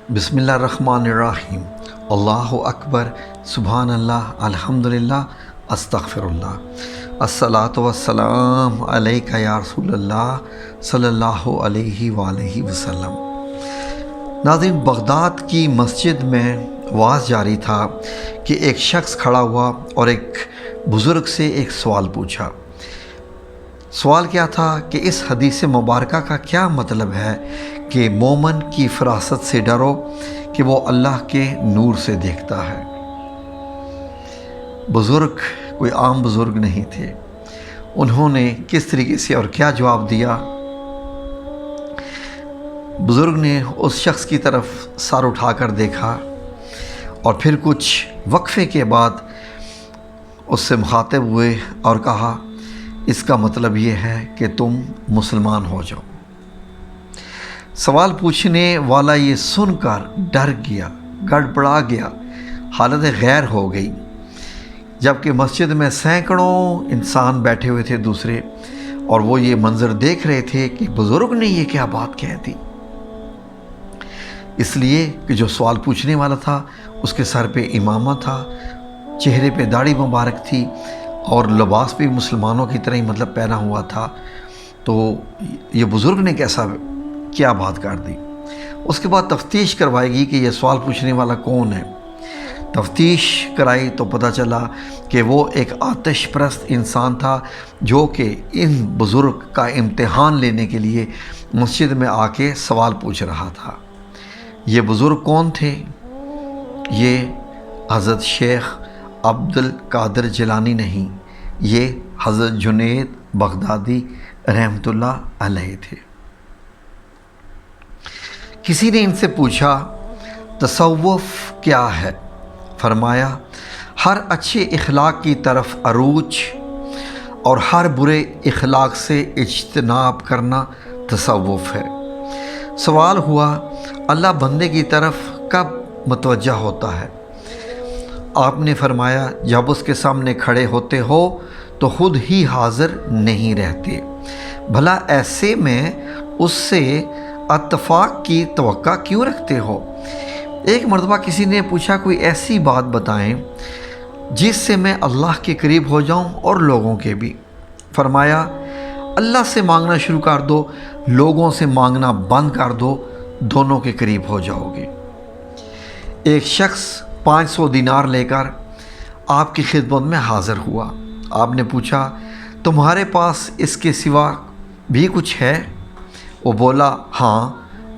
بسم اللہ الرحمن الرحیم۔ اللہ اکبر، سبحان اللہ، الحمدللہ، استغفر اللہ، الصلاۃ والسلام علیک یا رسول اللہ صلی اللہ علیہ وآلہ وسلم۔ ناظرین، بغداد کی مسجد میں وعظ جاری تھا کہ ایک شخص کھڑا ہوا اور ایک بزرگ سے ایک سوال پوچھا۔ سوال کیا تھا کہ اس حدیث مبارکہ کا کیا مطلب ہے کہ مومن کی فراست سے ڈرو کہ وہ اللہ کے نور سے دیکھتا ہے۔ بزرگ کوئی عام بزرگ نہیں تھے۔ انہوں نے کس طریقے سے اور کیا جواب دیا؟ بزرگ نے اس شخص کی طرف سر اٹھا کر دیکھا اور پھر کچھ وقفے کے بعد اس سے مخاطب ہوئے اور کہا، اس کا مطلب یہ ہے کہ تم مسلمان ہو جاؤ۔ سوال پوچھنے والا یہ سن کر ڈر گیا، گڑبڑا گیا، حالت غیر ہو گئی، جبکہ مسجد میں سینکڑوں انسان بیٹھے ہوئے تھے دوسرے، اور وہ یہ منظر دیکھ رہے تھے کہ بزرگ نے یہ کیا بات کہہ دی۔ اس لیے کہ جو سوال پوچھنے والا تھا اس کے سر پہ امامہ تھا، چہرے پہ داڑھی مبارک تھی، اور لباس بھی مسلمانوں کی طرح ہی پہنا ہوا تھا، تو یہ بزرگ نے کیا بات کر دی۔ اس کے بعد تفتیش کروائی گئی کہ یہ سوال پوچھنے والا کون ہے۔ تفتیش کرائی تو پتہ چلا کہ وہ ایک آتش پرست انسان تھا جو کہ ان بزرگ کا امتحان لینے کے لیے مسجد میں آ کے سوال پوچھ رہا تھا۔ یہ بزرگ کون تھے؟ یہ حضرت شیخ عبد القادر جیلانی نہیں، یہ حضرت جنید بغدادی رحمۃ اللہ علیہ تھے۔ کسی نے ان سے پوچھا، تصوف کیا ہے؟ فرمایا، ہر اچھے اخلاق کی طرف عروج اور ہر برے اخلاق سے اجتناب کرنا تصوف ہے۔ سوال ہوا، اللہ بندے کی طرف کب متوجہ ہوتا ہے؟ آپ نے فرمایا، جب اس کے سامنے کھڑے ہوتے ہو تو خود ہی حاضر نہیں رہتے، بھلا ایسے میں اس سے اتفاق کی توقع کیوں رکھتے ہو؟ ایک مرتبہ کسی نے پوچھا، کوئی ایسی بات بتائیں جس سے میں اللہ کے قریب ہو جاؤں اور لوگوں کے بھی۔ فرمایا، اللہ سے مانگنا شروع کر دو، لوگوں سے مانگنا بند کر دو، دونوں کے قریب ہو جاؤ گے۔ ایک شخص 500 دینار لے کر آپ کی خدمت میں حاضر ہوا۔ آپ نے پوچھا، تمہارے پاس اس کے سوا بھی کچھ ہے؟ وہ بولا، ہاں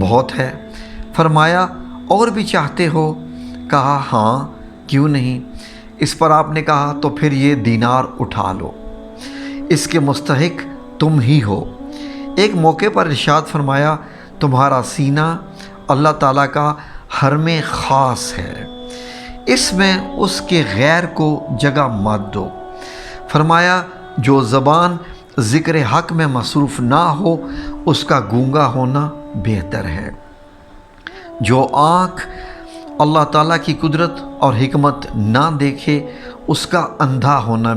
بہت ہے۔ فرمایا، اور بھی چاہتے ہو؟ کہا، ہاں کیوں نہیں۔ اس پر آپ نے کہا، تو پھر یہ دینار اٹھا لو، اس کے مستحق تم ہی ہو۔ ایک موقع پر ارشاد فرمایا، تمہارا سینہ اللہ تعالیٰ کا حرم خاص ہے، اس میں اس کے غیر کو جگہ مت دو۔ فرمایا، جو زبان ذکر حق میں مصروف نہ ہو اس کا گونگا ہونا بہتر ہے۔ جو آنکھ اللہ تعالیٰ کی قدرت اور حکمت نہ دیکھے اس کا اندھا ہونا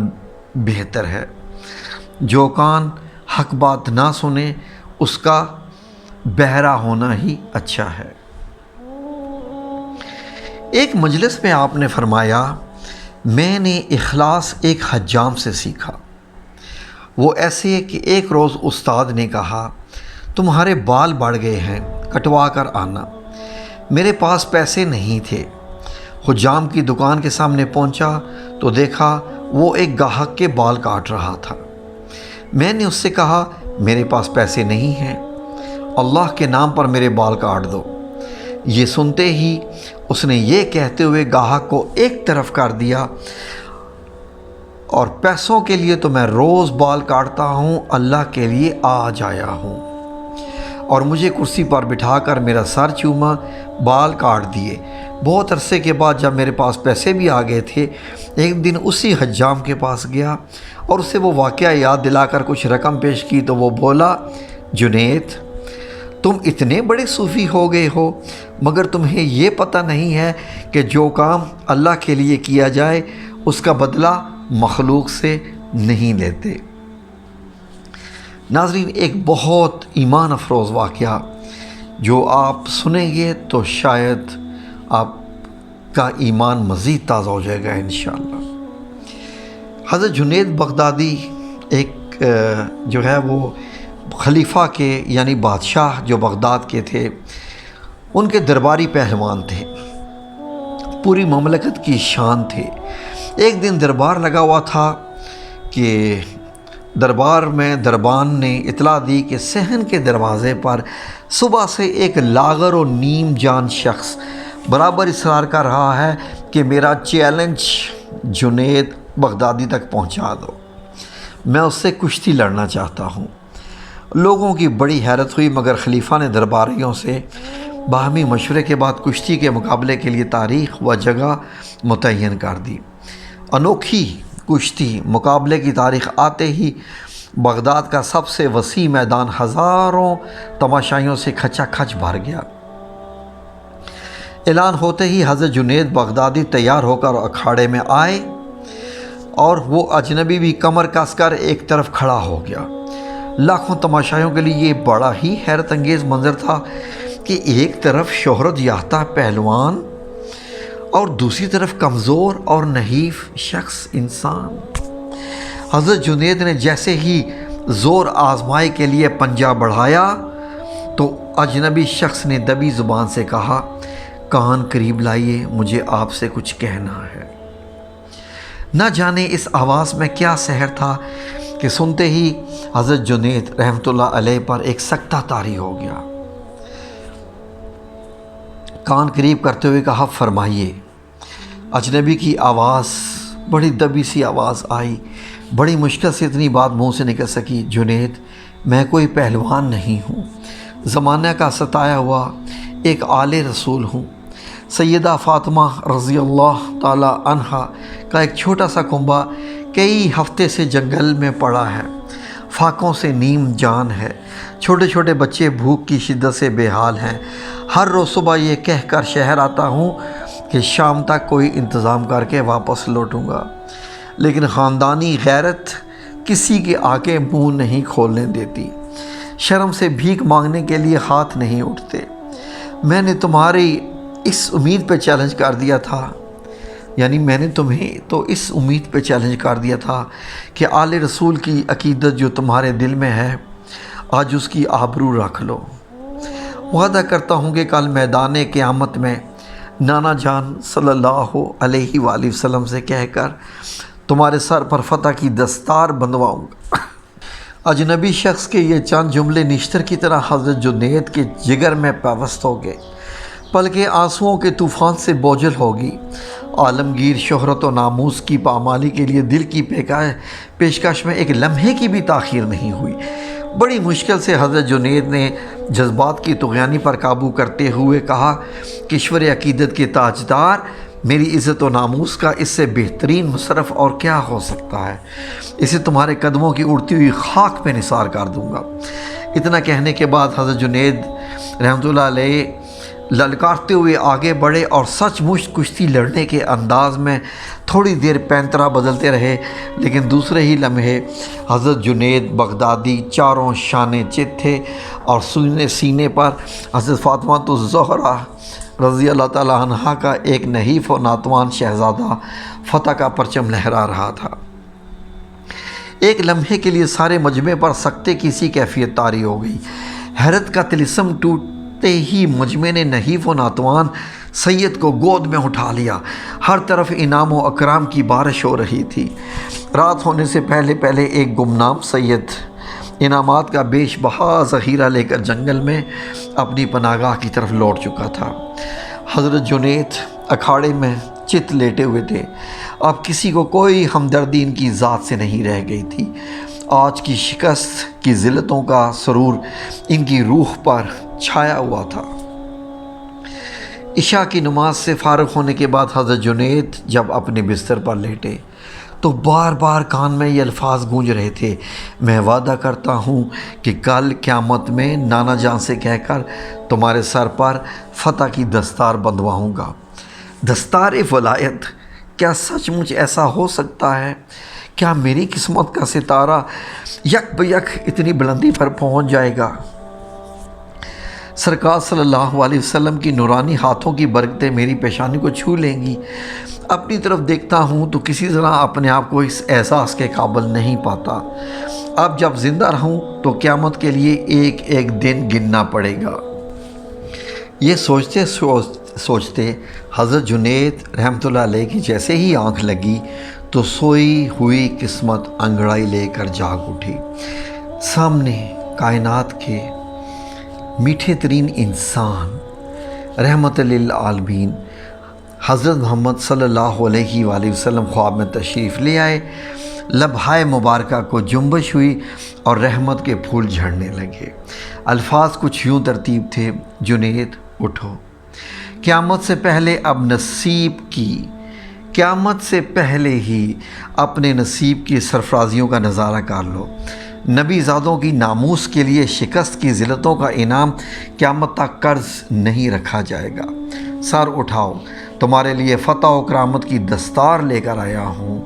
بہتر ہے۔ جو کان حق بات نہ سنے اس کا بہرا ہونا ہی اچھا ہے۔ ایک مجلس میں آپ نے فرمایا، میں نے اخلاص ایک حجام سے سیکھا۔ وہ ایسے کہ ایک روز استاد نے کہا، تمہارے بال بڑھ گئے ہیں، کٹوا کر آنا۔ میرے پاس پیسے نہیں تھے۔ حجام کی دکان کے سامنے پہنچا تو دیکھا وہ ایک گاہک کے بال کاٹ رہا تھا۔ میں نے اس سے کہا، میرے پاس پیسے نہیں ہیں، اللہ کے نام پر میرے بال کاٹ دو۔ یہ سنتے ہی اس نے یہ کہتے ہوئے گاہک کو ایک طرف کر دیا، اور پیسوں کے لیے تو میں روز بال کاٹتا ہوں، اللہ کے لیے آج آیا ہوں۔ اور مجھے کرسی پر بٹھا کر میرا سر چوما، بال کاٹ دیے۔ بہت عرصے کے بعد جب میرے پاس پیسے بھی آ گئے تھے، ایک دن اسی حجام کے پاس گیا اور اسے وہ واقعہ یاد دلا کر کچھ رقم پیش کی تو وہ بولا، جنید تم اتنے بڑے صوفی ہو گئے ہو، مگر تمہیں یہ پتہ نہیں ہے کہ جو کام اللہ کے لیے کیا جائے اس کا بدلہ مخلوق سے نہیں لیتے۔ ناظرین، ایک بہت ایمان افروز واقعہ جو آپ سنیں گے تو شاید آپ کا ایمان مزید تازہ ہو جائے گا انشاءاللہ۔ حضرت جنید بغدادی ایک جو ہے وہ خلیفہ کے یعنی بادشاہ جو بغداد کے تھے، ان کے درباری پہلوان تھے، پوری مملکت کی شان تھے۔ ایک دن دربار لگا ہوا تھا کہ دربار میں دربان نے اطلاع دی کہ صحن کے دروازے پر صبح سے ایک لاغر و نیم جان شخص برابر اصرار کر رہا ہے کہ میرا چیلنج جنید بغدادی تک پہنچا دو، میں اس سے کشتی لڑنا چاہتا ہوں۔ لوگوں کی بڑی حیرت ہوئی، مگر خلیفہ نے درباریوں سے باہمی مشورے کے بعد کشتی کے مقابلے کے لیے تاریخ و جگہ متعین کر دی۔ انوکھی کشتی مقابلے کی تاریخ آتے ہی بغداد کا سب سے وسیع میدان ہزاروں تماشائیوں سے کھچا کھچ بھر گیا۔ اعلان ہوتے ہی حضرت جنید بغدادی تیار ہو کر اکھاڑے میں آئے اور وہ اجنبی بھی کمر کس کر ایک طرف کھڑا ہو گیا۔ لاکھوں تماشائیوں کے لیے یہ بڑا ہی حیرت انگیز منظر تھا کہ ایک طرف شہرت یافتہ پہلوان اور دوسری طرف کمزور اور نحیف شخص انسان۔ حضرت جنید نے جیسے ہی زور آزمائی کے لیے پنجہ بڑھایا تو اجنبی شخص نے دبی زبان سے کہا، کان قریب لائیے، مجھے آپ سے کچھ کہنا ہے۔ نہ جانے اس آواز میں کیا سحر تھا کہ سنتے ہی حضرت جنید رحمۃ اللہ علیہ پر ایک سکتہ طاری ہو گیا۔ کان قریب کرتے ہوئے کہا، فرمائیے۔ اجنبی کی آواز بڑی دبی سی آواز آئی، بڑی مشکل سے اتنی بات منہ سے نکل سکی، جنید میں کوئی پہلوان نہیں ہوں، زمانہ کا ستایا ہوا ایک آل رسول ہوں۔ سیدہ فاطمہ رضی اللہ تعالی عنہا کا ایک چھوٹا سا کنبہ کئی ہفتے سے جنگل میں پڑا ہے، فاقوں سے نیم جان ہے، چھوٹے چھوٹے بچے بھوک کی شدت سے بے حال ہیں۔ ہر روز صبح یہ کہہ کر شہر آتا ہوں کہ شام تک کوئی انتظام کر کے واپس لوٹوں گا، لیکن خاندانی غیرت کسی کے آگے منہ نہیں کھولنے دیتی، شرم سے بھیک مانگنے کے لیے ہاتھ نہیں اٹھتے۔ میں نے تمہاری اس امید پہ چیلنج کر دیا تھا، یعنی میں نے تمہیں تو اس امید پہ چیلنج کر دیا تھا کہ آل رسول کی عقیدت جو تمہارے دل میں ہے، آج اس کی آبرو رکھ لو۔ وعدہ کرتا ہوں کہ کل میدان قیامت میں نانا جان صلی اللہ علیہ وآلہ وسلم سے کہہ کر تمہارے سر پر فتح کی دستار بندھواؤں گا۔ اجنبی شخص کے یہ چند جملے نشتر کی طرح حضرت جنید کے جگر میں پیوست ہو گئے، بلکہ آنسوؤں کے طوفان سے بوجھل ہوگی۔ عالمگیر شہرت و ناموس کی پامالی کے لیے دل کی پیشکش میں ایک لمحے کی بھی تاخیر نہیں ہوئی۔ بڑی مشکل سے حضرت جنید نے جذبات کی طغیانی پر قابو کرتے ہوئے کہا، کشور عقیدت کے تاجدار، میری عزت و ناموس کا اس سے بہترین مصرف اور کیا ہو سکتا ہے؟ اسے تمہارے قدموں کی اڑتی ہوئی خاک پہ نثار کر دوں گا۔ اتنا کہنے کے بعد حضرت جنید رحمۃ اللہ علیہ للکارتے ہوئے آگے بڑھے اور سچ مچ کشتی لڑنے کے انداز میں تھوڑی دیر پینترا بدلتے رہے، لیکن دوسرے ہی لمحے حضرت جنید بغدادی چاروں شانے چت تھے اور سینے پر حضرت فاطمہ الزہرا رضی اللہ تعالیٰ عنہا کا ایک نحیف و ناتوان شہزادہ فتح کا پرچم لہرا رہا تھا۔ ایک لمحے کے لیے سارے مجمع پر سکتے کی سی کیفیت طاری ہو گئی۔ حیرت کا طلسم ٹوٹتے ہی مجمع نے نحیف و ناتوان سید کو گود میں اٹھا لیا۔ ہر طرف انعام و اکرام کی بارش ہو رہی تھی۔ رات ہونے سے پہلے پہلے ایک گمنام سید انعامات کا بیش بہا ذخیرہ لے کر جنگل میں اپنی پناہگاہ کی طرف لوٹ چکا تھا۔ حضرت جنید اکھاڑے میں چت لیٹے ہوئے تھے۔ اب کسی کو کوئی ہمدردی ان کی ذات سے نہیں رہ گئی تھی۔ آج کی شکست کی ذلتوں کا سرور ان کی روح پر چھایا ہوا تھا۔ عشاء کی نماز سے فارغ ہونے کے بعد حضرت جنید جب اپنے بستر پر لیٹے تو بار بار کان میں یہ الفاظ گونج رہے تھے، میں وعدہ کرتا ہوں کہ کل قیامت میں نانا جان سے کہہ کر تمہارے سر پر فتح کی دستار بندھواؤں گا۔ دستار ولایت، کیا سچ مچ ایسا ہو سکتا ہے؟ کیا میری قسمت کا ستارہ یک بیک اتنی بلندی پر پہنچ جائے گا؟ سرکار صلی اللہ علیہ وسلم کی نورانی ہاتھوں کی برکتیں میری پیشانی کو چھو لیں گی۔ اپنی طرف دیکھتا ہوں تو کسی طرح اپنے آپ کو اس احساس کے قابل نہیں پاتا۔ اب جب زندہ رہوں تو قیامت کے لیے ایک ایک دن گننا پڑے گا۔ یہ سوچتے حضرت جنید رحمۃ اللہ علیہ کی جیسے ہی آنکھ لگی تو سوئی ہوئی قسمت انگڑائی لے کر جاگ اٹھی۔ سامنے کائنات کے میٹھے ترین انسان رحمت للعالمین حضرت محمد صلی اللہ علیہ وآلہ وسلم خواب میں تشریف لے آئے۔ لبہائے مبارکہ کو جنبش ہوئی اور رحمت کے پھول جھڑنے لگے۔ الفاظ کچھ یوں ترتیب تھے: جنید اٹھو، قیامت سے پہلے اب نصیب کی، قیامت سے پہلے ہی اپنے نصیب کی سرفرازیوں کا نظارہ کر لو۔ نبی زادوں کی ناموس کے لیے شکست کی ذلتوں کا انعام قیامت تک قرض نہیں رکھا جائے گا۔ سر اٹھاؤ، تمہارے لیے فتح و کرامت کی دستار لے کر آیا ہوں۔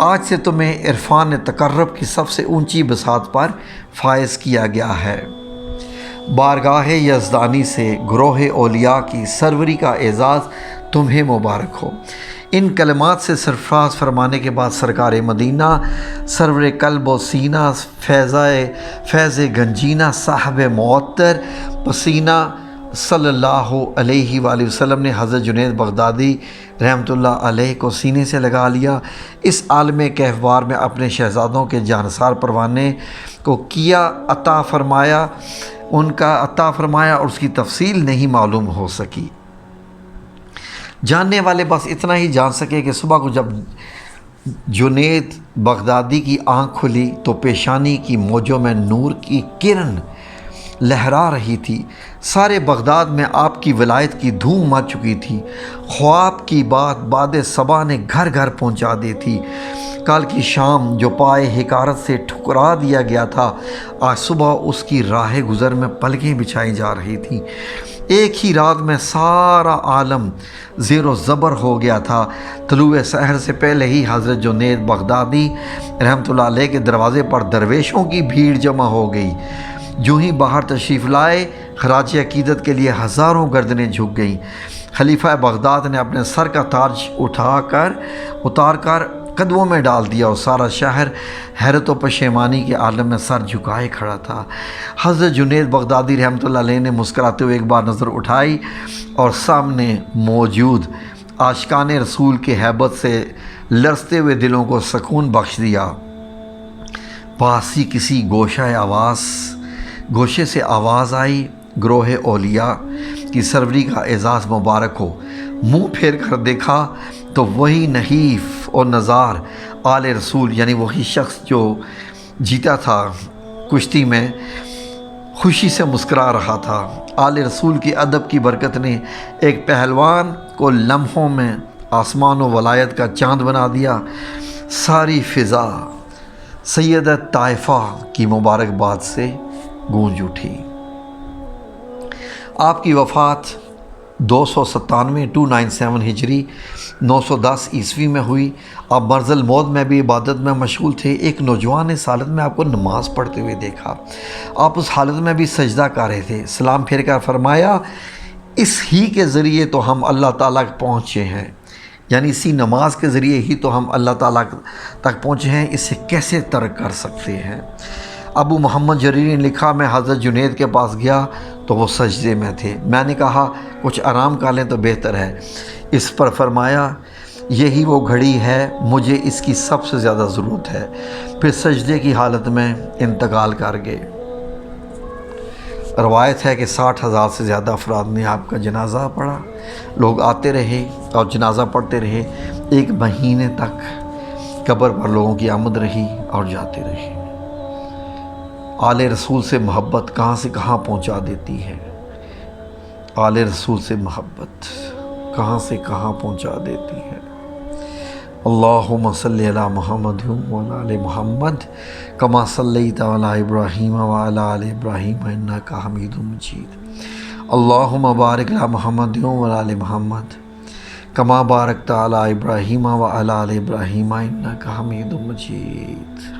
آج سے تمہیں عرفان تقرب کی سب سے اونچی بساط پر فائز کیا گیا ہے۔ بارگاہ یزدانی سے گروہ اولیاء کی سروری کا اعزاز تمہیں مبارک ہو۔ ان کلمات سے سرفراز فرمانے کے بعد سرکار مدینہ سرور قلب و سینہ فیض گنجینہ صاحب معطر پسینہ صلی اللہ علیہ وآلہ وسلم نے حضرت جنید بغدادی رحمۃ اللہ علیہ کو سینے سے لگا لیا۔ اس عالم کہفوار میں اپنے شہزادوں کے جانثار پروانے کو کیا عطا فرمایا، ان کا عطا فرمایا اور اس کی تفصیل نہیں معلوم ہو سکی۔ جاننے والے بس اتنا ہی جان سکے کہ صبح کو جب جنید بغدادی کی آنکھ کھلی تو پیشانی کی موجوں میں نور کی کرن لہرا رہی تھی۔ سارے بغداد میں آپ کی ولایت کی دھوم مچ چکی تھی۔ خواب کی بات باد صبا نے گھر گھر پہنچا دی تھی۔ کل کی شام جو پائے حکارت سے ٹھکرا دیا گیا تھا، آج صبح اس کی راہ گزر میں پلکیں بچھائی جا رہی تھیں۔ ایک ہی رات میں سارا عالم زیر و زبر ہو گیا تھا۔ طلوع سحر سے پہلے ہی حضرت جنید بغدادی رحمۃ اللہ علیہ کے دروازے پر درویشوں کی بھیڑ جمع ہو گئی۔ جو ہی باہر تشریف لائے، خراج عقیدت کے لیے ہزاروں گردنیں جھک گئیں۔ خلیفہ بغداد نے اپنے سر کا تاج اتار کر قدموں میں ڈال دیا اور سارا شہر حیرت و پشیمانی کے عالم میں سر جھکائے کھڑا تھا۔ حضرت جنید بغدادی رحمۃ اللہ علیہ نے مسکراتے ہوئے ایک بار نظر اٹھائی اور سامنے موجود عاشقان رسول کے ہیبت سے لرزتے ہوئے دلوں کو سکون بخش دیا۔ پاس ہی کسی گوشے سے آواز آئی: گروہ اولیاء کی سروری کا اعزاز مبارک ہو۔ منہ پھیر کر دیکھا تو وہی نحیف اور نزار آل رسول، یعنی وہی شخص جو جیتا تھا کشتی میں، خوشی سے مسکرا رہا تھا۔ آل رسول کی ادب کی برکت نے ایک پہلوان کو لمحوں میں آسمان و ولایت کا چاند بنا دیا۔ ساری فضا سید طائفہ کی مبارکباد سے گونج اٹھی۔ آپ کی وفات 297 ہجری 910 عیسوی میں ہوئی۔ آپ مرض الموت میں بھی عبادت میں مشغول تھے۔ ایک نوجوان اس حالت میں آپ کو نماز پڑھتے ہوئے دیکھا۔ آپ اس حالت میں بھی سجدہ کر رہے تھے۔ سلام پھیر کر فرمایا: اس ہی کے ذریعے تو ہم اللہ تعالیٰ پہنچے ہیں، یعنی اسی نماز کے ذریعے ہی تو ہم اللہ تعالیٰ تک پہنچے ہیں، اسے کیسے ترک کر سکتے ہیں؟ ابو محمد جریری نے لکھا: میں حضرت جنید کے پاس گیا تو وہ سجدے میں تھے۔ میں نے کہا کچھ آرام کر لیں تو بہتر ہے۔ اس پر فرمایا: یہی وہ گھڑی ہے، مجھے اس کی سب سے زیادہ ضرورت ہے۔ پھر سجدے کی حالت میں انتقال کر گئے۔ روایت ہے کہ 60,000 سے زیادہ افراد نے آپ کا جنازہ پڑھا۔ لوگ آتے رہے اور جنازہ پڑھتے رہے۔ 1 مہینے تک قبر پر لوگوں کی آمد رہی اور جاتے رہے۔ آل رسول سے محبت کہاں سے کہاں پہنچا دیتی ہے۔ آل رسول سے محبت کہاں سے کہاں پہنچا دیتی ہے۔ اللہم صلی علی محمد وعلی آل محمد کما صلیت علی ابراہیم وعلی آل ابراہیم انک حمید مجید۔ اللہم بارک علی محمد وعلی آل محمد کما بارکت علی ابراہیم وعلی آل ابراہیم انک حمید مجید۔